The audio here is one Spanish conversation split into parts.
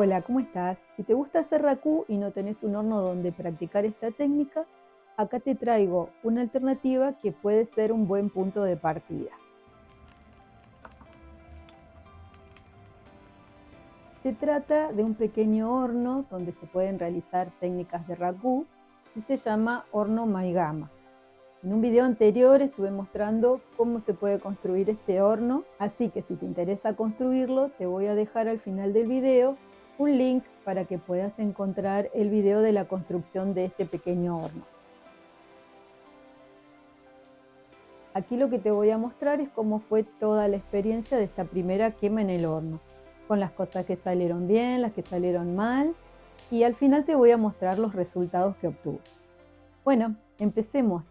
Hola, ¿cómo estás? Si te gusta hacer racú y no tenés un horno donde practicar esta técnica, acá te traigo una alternativa que puede ser un buen punto de partida. Se trata de un pequeño horno donde se pueden realizar técnicas de racú y se llama horno Maigama. En un video anterior estuve mostrando cómo se puede construir este horno, así que si te interesa construirlo, te voy a dejar al final del video un link para que puedas encontrar el video de la construcción de este pequeño horno. Aquí lo que te voy a mostrar es cómo fue toda la experiencia de esta primera quema en el horno, con las cosas que salieron bien, las que salieron mal, y al final te voy a mostrar los resultados que obtuve. Bueno, empecemos.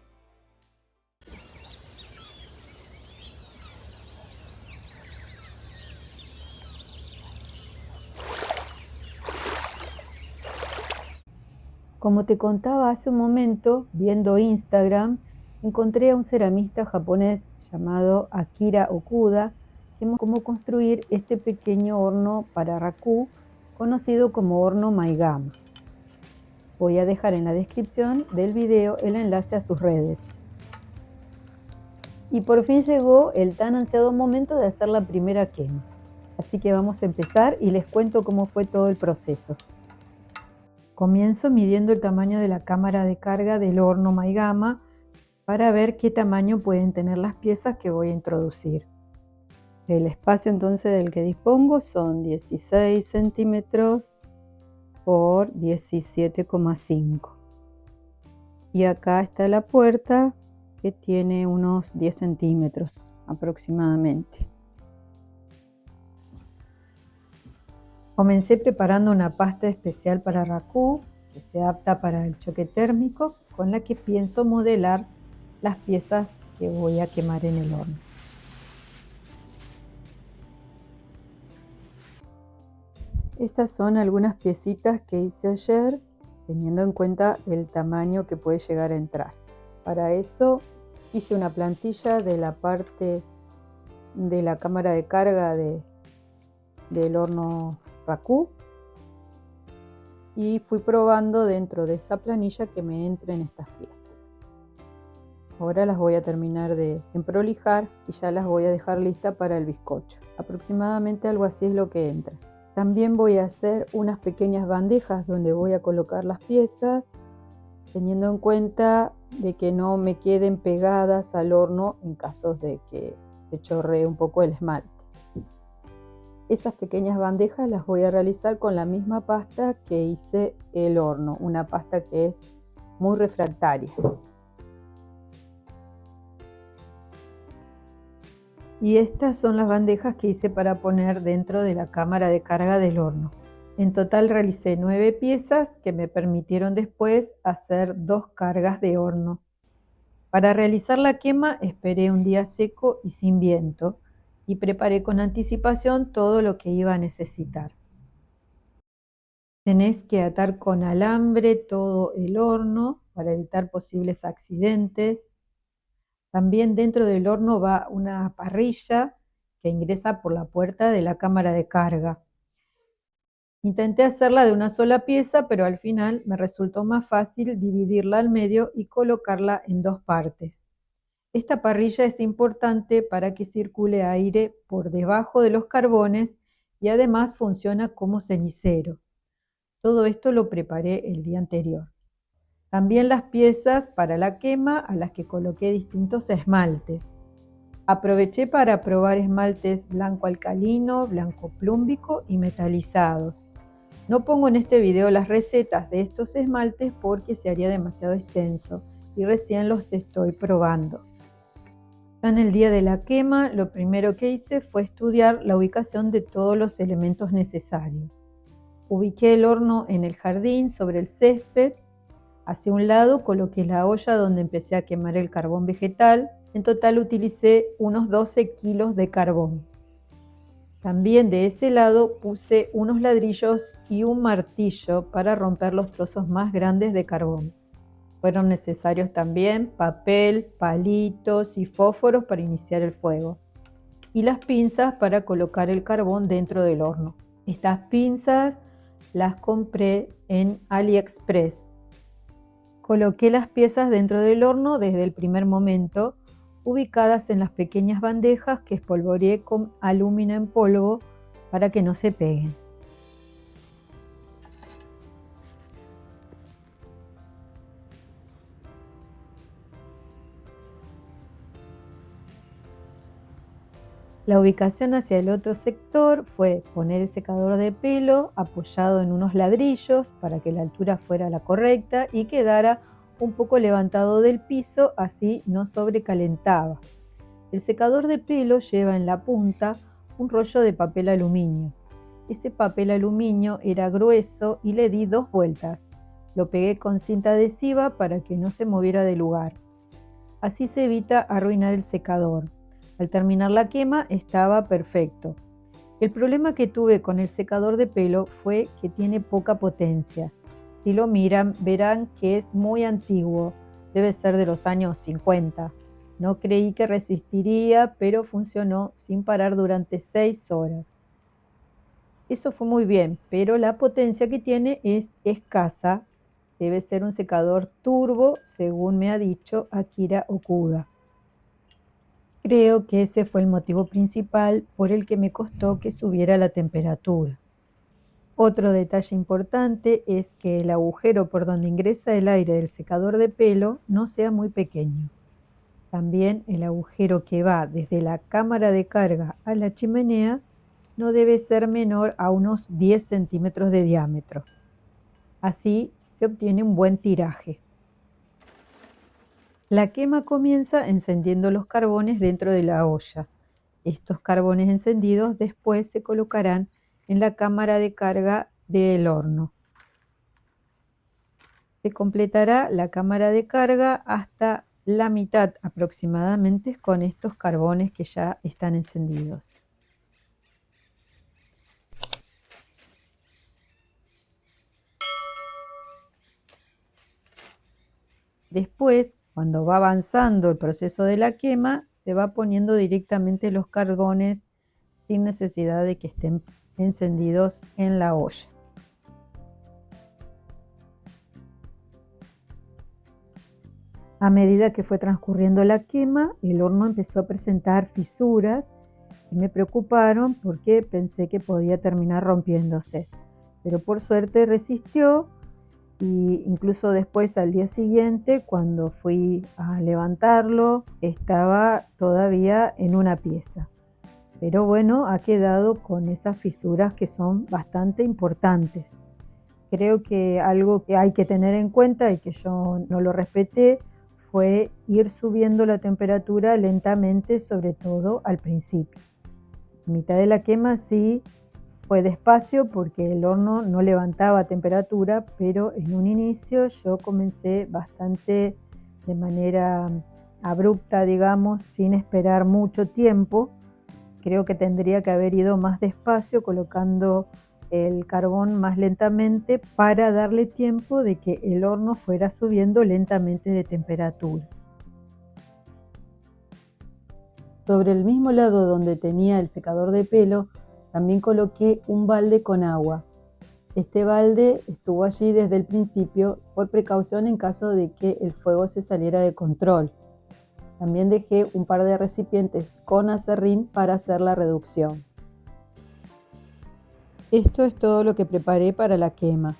Como te contaba hace un momento, viendo Instagram, encontré a un ceramista japonés llamado Akira Okuda, que mostró cómo construir este pequeño horno para racú, conocido como horno Maigama. Voy a dejar en la descripción del video el enlace a sus redes. Y por fin llegó el tan ansiado momento de hacer la primera quema. Así que vamos a empezar y les cuento cómo fue todo el proceso. Comienzo midiendo el tamaño de la cámara de carga del horno Maigama para ver qué tamaño pueden tener las piezas que voy a introducir. El espacio entonces del que dispongo son 16 centímetros por 17,5. Y acá está la puerta que tiene unos 10 centímetros aproximadamente. Comencé preparando una pasta especial para racú que se adapta para el choque térmico, con la que pienso modelar las piezas que voy a quemar en el horno. Estas son algunas piecitas que hice ayer, teniendo en cuenta el tamaño que puede llegar a entrar. Para eso hice una plantilla de la parte de la cámara de carga del horno racú y fui probando dentro de esa planilla que me entren estas piezas. Ahora las voy a terminar de emprolijar y ya las voy a dejar listas para el bizcocho. Aproximadamente algo así es lo que entra. También voy a hacer unas pequeñas bandejas donde voy a colocar las piezas, teniendo en cuenta de que no me queden pegadas al horno en caso de que se chorree un poco el esmalte. Esas pequeñas bandejas las voy a realizar con la misma pasta que hice el horno, una pasta que es muy refractaria. Y estas son las bandejas que hice para poner dentro de la cámara de carga del horno. En total realicé 9 piezas que me permitieron después hacer 2 cargas de horno. Para realizar la quema esperé un día seco y sin viento y preparé con anticipación todo lo que iba a necesitar. Tenés que atar con alambre todo el horno para evitar posibles accidentes. También dentro del horno va una parrilla que ingresa por la puerta de la cámara de carga. Intenté hacerla de una sola pieza, pero al final me resultó más fácil dividirla al medio y colocarla en 2 partes. Esta parrilla es importante para que circule aire por debajo de los carbones y además funciona como cenicero. Todo esto lo preparé el día anterior. También las piezas para la quema a las que coloqué distintos esmaltes. Aproveché para probar esmaltes blanco alcalino, blanco plúmbico y metalizados. No pongo en este video las recetas de estos esmaltes porque se haría demasiado extenso y recién los estoy probando. Ya en el día de la quema, lo primero que hice fue estudiar la ubicación de todos los elementos necesarios. Ubiqué el horno en el jardín sobre el césped. Hacia un lado coloqué la olla donde empecé a quemar el carbón vegetal. En total utilicé unos 12 kilos de carbón. También de ese lado puse unos ladrillos y un martillo para romper los trozos más grandes de carbón. Fueron necesarios también papel, palitos y fósforos para iniciar el fuego. Y las pinzas para colocar el carbón dentro del horno. Estas pinzas las compré en AliExpress. Coloqué las piezas dentro del horno desde el primer momento, ubicadas en las pequeñas bandejas que espolvoreé con aluminio en polvo para que no se peguen. La ubicación hacia el otro sector fue poner el secador de pelo apoyado en unos ladrillos para que la altura fuera la correcta y quedara un poco levantado del piso, así no sobrecalentaba. El secador de pelo lleva en la punta un rollo de papel aluminio. Ese papel aluminio era grueso y le di 2 vueltas. Lo pegué con cinta adhesiva para que no se moviera de lugar. Así se evita arruinar el secador. Al terminar la quema estaba perfecto. El problema que tuve con el secador de pelo fue que tiene poca potencia. Si lo miran, verán que es muy antiguo, debe ser de los años 50. No creí que resistiría, pero funcionó sin parar durante 6 horas. Eso fue muy bien, pero la potencia que tiene es escasa. Debe ser un secador turbo, según me ha dicho Akira Okuda. Creo que ese fue el motivo principal por el que me costó que subiera la temperatura. Otro detalle importante es que el agujero por donde ingresa el aire del secador de pelo no sea muy pequeño. También el agujero que va desde la cámara de carga a la chimenea no debe ser menor a unos 10 centímetros de diámetro. Así se obtiene un buen tiraje. La quema comienza encendiendo los carbones dentro de la olla. Estos carbones encendidos después se colocarán en la cámara de carga del horno. Se completará la cámara de carga hasta la mitad aproximadamente con estos carbones que ya están encendidos. Después, cuando va avanzando el proceso de la quema, se va poniendo directamente los carbones sin necesidad de que estén encendidos en la olla. A medida que fue transcurriendo la quema, el horno empezó a presentar fisuras y me preocuparon porque pensé que podía terminar rompiéndose. Pero por suerte resistió, y incluso después al día siguiente, cuando fui a levantarlo, estaba todavía en una pieza. Pero bueno, ha quedado con esas fisuras que son bastante importantes. Creo que algo que hay que tener en cuenta y que yo no lo respeté fue ir subiendo la temperatura lentamente, sobre todo al principio. A mitad de la quema sí fue despacio porque el horno no levantaba temperatura, pero en un inicio yo comencé bastante de manera abrupta, digamos, sin esperar mucho tiempo. Creo que tendría que haber ido más despacio, colocando el carbón más lentamente para darle tiempo de que el horno fuera subiendo lentamente de temperatura. Sobre el mismo lado donde tenía el secador de pelo, también coloqué un balde con agua. Este balde estuvo allí desde el principio por precaución en caso de que el fuego se saliera de control. También dejé un par de recipientes con aserrín para hacer la reducción. Esto es todo lo que preparé para la quema.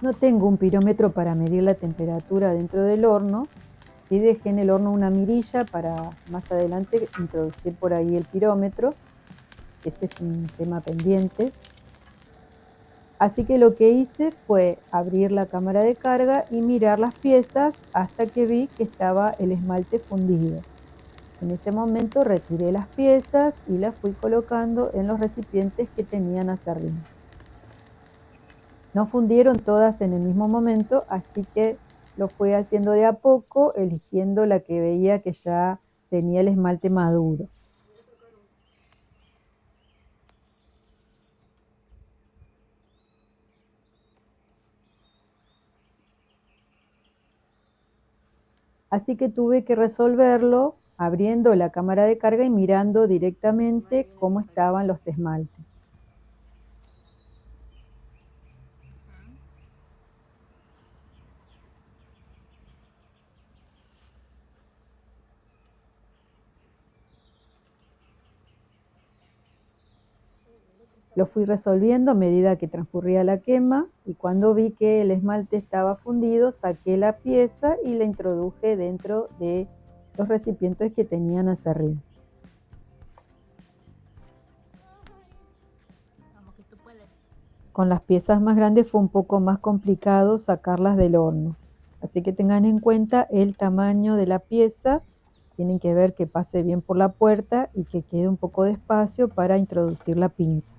No tengo un pirómetro para medir la temperatura dentro del horno. Sí dejé en el horno una mirilla para más adelante introducir por ahí el pirómetro. Ese es un tema pendiente. Así que lo que hice fue abrir la cámara de carga y mirar las piezas hasta que vi que estaba el esmalte fundido. En ese momento retiré las piezas y las fui colocando en los recipientes que tenían aserrín. No fundieron todas en el mismo momento, así que lo fui haciendo de a poco, eligiendo la que veía que ya tenía el esmalte maduro. Así que tuve que resolverlo abriendo la cámara de carga y mirando directamente cómo estaban los esmaltes. Lo fui resolviendo a medida que transcurría la quema y cuando vi que el esmalte estaba fundido, saqué la pieza y la introduje dentro de los recipientes que tenían aserrín. Con las piezas más grandes fue un poco más complicado sacarlas del horno. Así que tengan en cuenta el tamaño de la pieza. Tienen que ver que pase bien por la puerta y que quede un poco de espacio para introducir la pinza.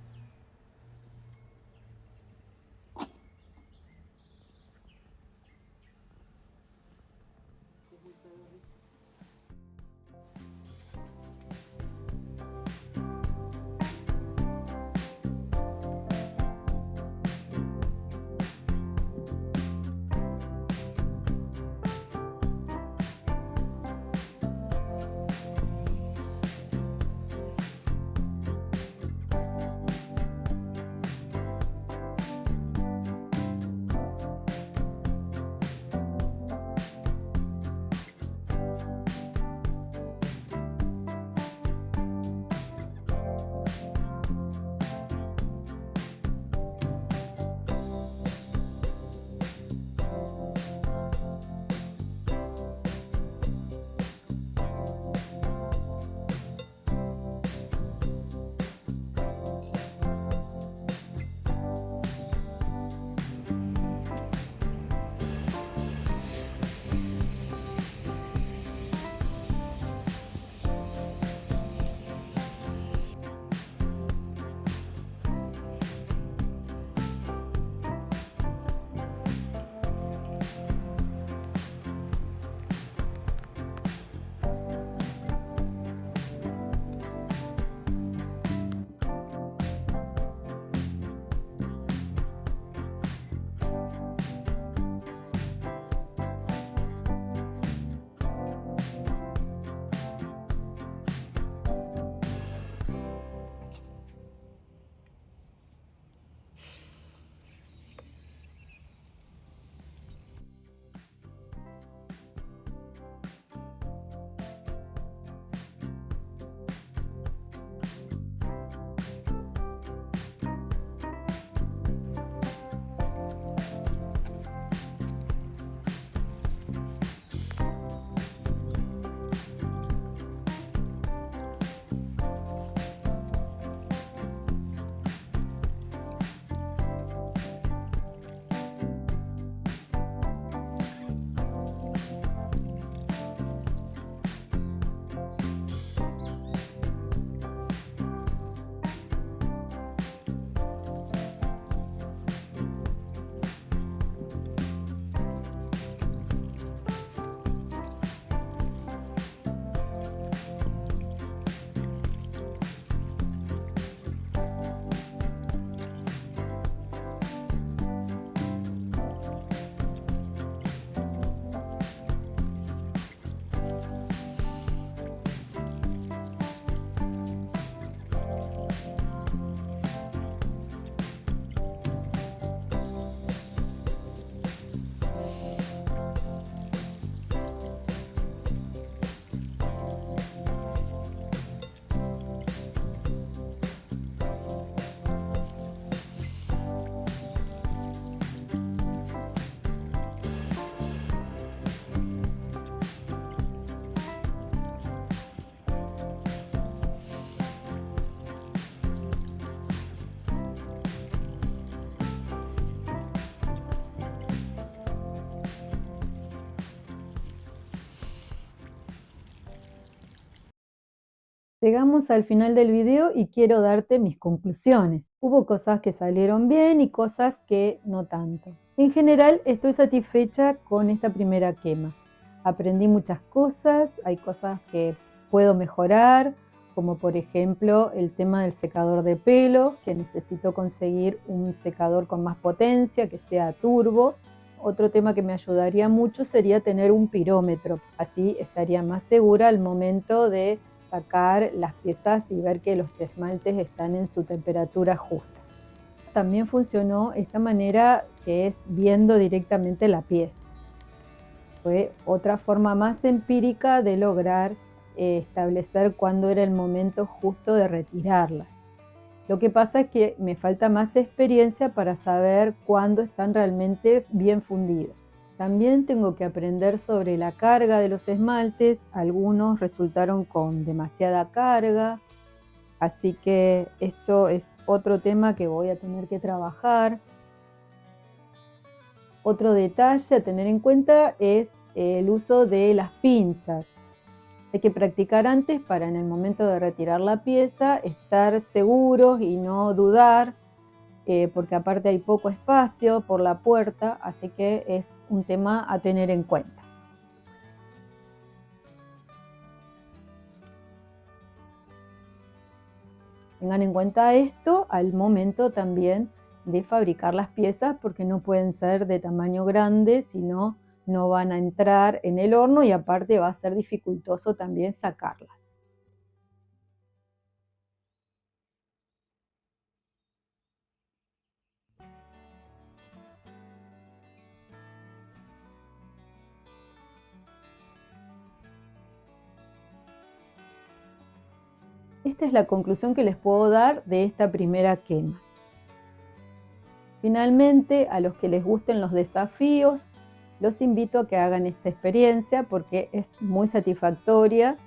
Llegamos al final del video y quiero darte mis conclusiones. Hubo cosas que salieron bien y cosas que no tanto. En general estoy satisfecha con esta primera quema. Aprendí muchas cosas, hay cosas que puedo mejorar, como por ejemplo el tema del secador de pelo, que necesito conseguir un secador con más potencia, que sea turbo. Otro tema que me ayudaría mucho sería tener un pirómetro, así estaría más segura al momento de sacar las piezas y ver que los esmaltes están en su temperatura justa. También funcionó esta manera, que es viendo directamente la pieza. Fue otra forma más empírica de lograr establecer cuándo era el momento justo de retirarlas. Lo que pasa es que me falta más experiencia para saber cuándo están realmente bien fundidos. También tengo que aprender sobre la carga de los esmaltes. Algunos resultaron con demasiada carga, así que esto es otro tema que voy a tener que trabajar. Otro detalle a tener en cuenta es el uso de las pinzas. Hay que practicar antes para en el momento de retirar la pieza estar seguros y no dudar, porque aparte hay poco espacio por la puerta, así que es un tema a tener en cuenta. Tengan en cuenta esto al momento también de fabricar las piezas, porque no pueden ser de tamaño grande, sino no van a entrar en el horno y aparte va a ser dificultoso también sacarlas. Esta es la conclusión que les puedo dar de esta primera quema. Finalmente, a los que les gusten los desafíos, los invito a que hagan esta experiencia porque es muy satisfactoria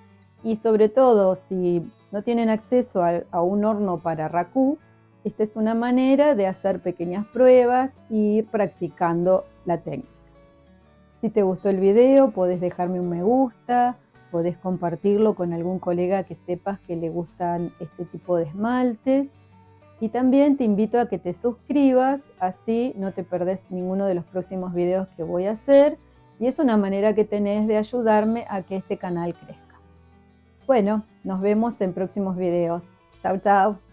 y sobre todo si no tienen acceso a un horno para racú, esta es una manera de hacer pequeñas pruebas e ir practicando la técnica. Si te gustó el video, podés dejarme un me gusta, podés compartirlo con algún colega que sepas que le gustan este tipo de esmaltes. Y también te invito a que te suscribas, así no te perdés ninguno de los próximos videos que voy a hacer. Y es una manera que tenés de ayudarme a que este canal crezca. Bueno, nos vemos en próximos videos. Chau, chau.